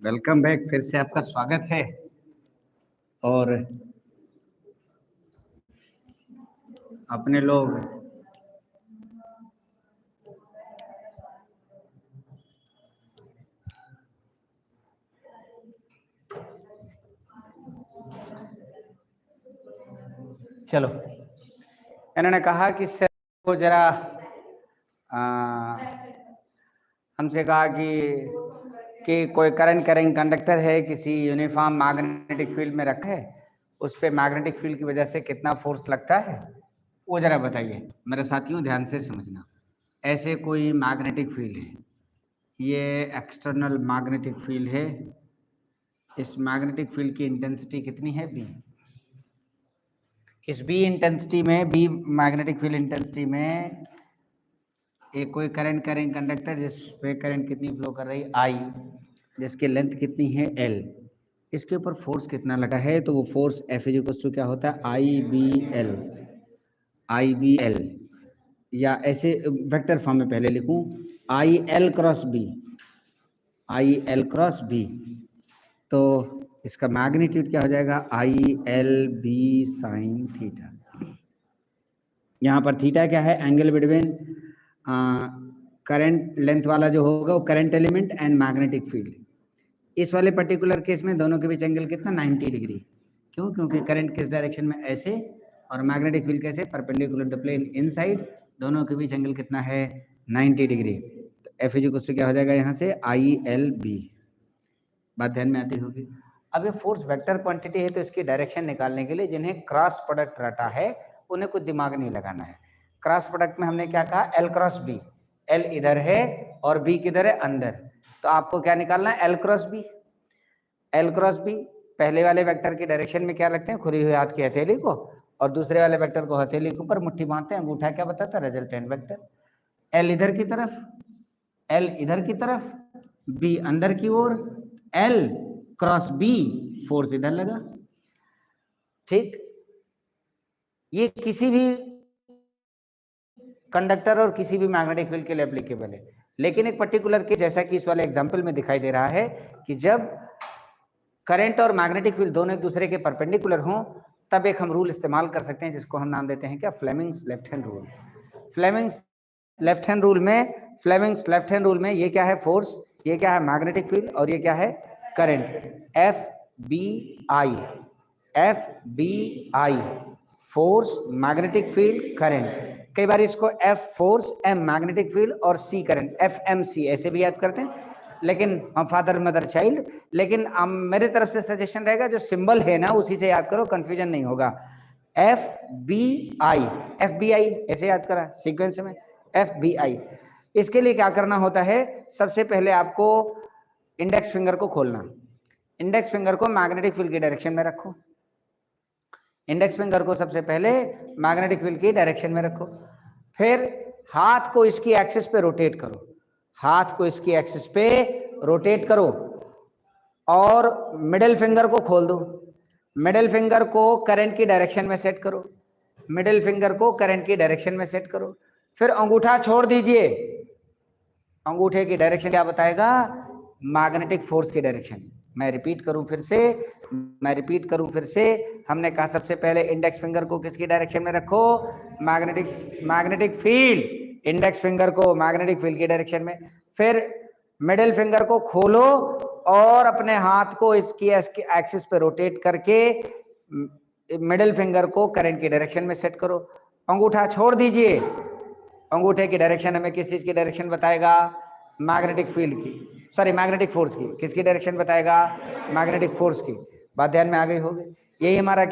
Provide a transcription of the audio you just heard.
Welcome back. फिर से आपका स्वागत है। और अपने लोग चलो, इन्होंने कहा कि सर को जरा हमसे कहा कि कोई करंट कैरिंग कंडक्टर है, किसी यूनिफॉर्म मैग्नेटिक फील्ड में रखा है, उस पे मैग्नेटिक फील्ड की वजह से कितना फोर्स लगता है वो जरा बताइए। मेरे साथियों ध्यान से समझना। ऐसे कोई मैग्नेटिक फील्ड है, ये एक्सटर्नल मैग्नेटिक फील्ड है। इस मैग्नेटिक फील्ड की इंटेंसिटी कितनी है? बी। इस बी इंटेंसिटी में, बी मैग्नेटिक फील्ड इंटेंसिटी में एक कोई करंट कैरिंग कंडक्टर जिस पे करंट कितनी फ्लो कर रही, आई, जिसकी लेंथ कितनी है, एल, इसके ऊपर फोर्स कितना लगा है? तो वो force F is equal to क्या होता है? I B L. I B L, या ऐसे वेक्टर फॉर्म में पहले लिखूं, I L cross B, I L cross B. तो इसका मैग्नीट्यूड क्या हो जाएगा? I L B sine theta. यहाँ पर थीटा क्या है? एंगल बिटवीन करंट लेंथ वाला जो होगा वो current element and magnetic field. इस वाले पर्टिकुलर केस में दोनों के बीच एंगल कितना? 90 डिग्री। क्यों? क्योंकि करंट किस डायरेक्शन में? ऐसे, और मैग्नेटिक फील्ड कैसे? Perpendicular the plane inside. दोनों के बीच एंगल कितना है? 90 डिग्री। तो एफ इज इक्वल टू क्या हो जाएगा यहाँ से? I L B. बात ध्यान में आती होगी। अब ये फोर्स वेक्टर क्वांटिटी है, तो इसकी डायरेक्शन निकालने के लिए जिन्हें क्रॉस प्रोडक्ट रटा है उन्हें कुछ दिमाग नहीं लगाना है। क्रॉस प्रोडक्ट में हमने क्या कहा? L cross B. एल इधर है और बी किधर है? अंदर। तो आपको क्या निकालना है? L cross B. L cross B, पहले वाले वेक्टर की डायरेक्शन में क्या लगते हैं? खुली हुई हाथ की हथेली को, और दूसरे वाले वेक्टर को हथेली के ऊपर मुट्ठी बांधते हैं। अंगूठा क्या बताता है? Resultant vector. एल इधर की तरफ, एल इधर की तरफ, बी अंदर की ओर, एल क्रॉस बी, फोर्स इधर लगा। ठीक, ये किसी भी कंडक्टर और किसी भी मैग्नेटिक फील्ड के लिए एप्लीकेबल है। लेकिन एक पर्टिकुलर केस, जैसा कि इस वाले एग्जांपल में दिखाई दे रहा है, कि जब करंट और मैग्नेटिक फील्ड दोनों एक दूसरे के परपेंडिकुलर हों, तब एक हम रूल इस्तेमाल कर सकते हैं जिसको हम नाम देते हैं क्या? Fleming's left hand rule. Fleming's left hand rule में, फ्लेमिंग्स लेफ्ट हैंड रूल में ये क्या है? फोर्स, ये क्या है? मैग्नेटिक फील्ड, और ये क्या है? Current. F B I, F B I, force, magnetic field, current. कई बार इसको F force, M magnetic field और C current, F M C ऐसे भी याद करते हैं। लेकिन हम फादर मदर चाइल्ड, लेकिन मेरे तरफ से सजेशन रहेगा जो सिंबल है ना उसी से याद करो, कंफ्यूजन नहीं होगा। F B I, F B I ऐसे याद करा सीक्वेंस में, एफ बी आई। इसके लिए क्या करना होता है? सबसे पहले आपको इंडेक्स फिंगर को खोलना। इंडेक्स फिंगर को मैग्नेटिक फील्ड की डायरेक्शन में रखो। इंडेक्स फिंगर को सबसे पहले मैग्नेटिक फील्ड की डायरेक्शन में रखो। फिर हाथ को इसकी एक्सिस पे रोटेट करो, हाथ को इसकी एक्सिस पे रोटेट करो, और मिडिल फिंगर को खोल दो। मिडिल फिंगर को करंट की डायरेक्शन में सेट करो, मिडिल फिंगर को करंट की डायरेक्शन में सेट करो। फिर अंगूठा छोड़ दीजिए। अंगूठे की डायरेक्शन क्या बताएगा? मैग्नेटिक फोर्स की डायरेक्शन। मैं रिपीट करूं फिर से, हमने कहा सबसे पहले इंडेक्स फिंगर को किसकी डायरेक्शन में रखो? Magnetic field. इंडेक्स फिंगर को मैग्नेटिक फील्ड की डायरेक्शन में। फिर मिडिल फिंगर को खोलो और अपने हाथ को इसकी एक्सिस पे रोटेट करके मिडिल फिंगर को करंट की डायरेक्शन में सेट करो। अंगूठा छोड़ दीजिए। अंगूठे की डायरेक्शन हमें किस चीज की डायरेक्शन बताएगा? मैग्नेटिक फील्ड की, सॉरी मैग्नेटिक फोर्स की। किसकी डायरेक्शन बताएगा? मैग्नेटिक फोर्स की। बात ध्यान में आ गई होगी। यही हमारा क्या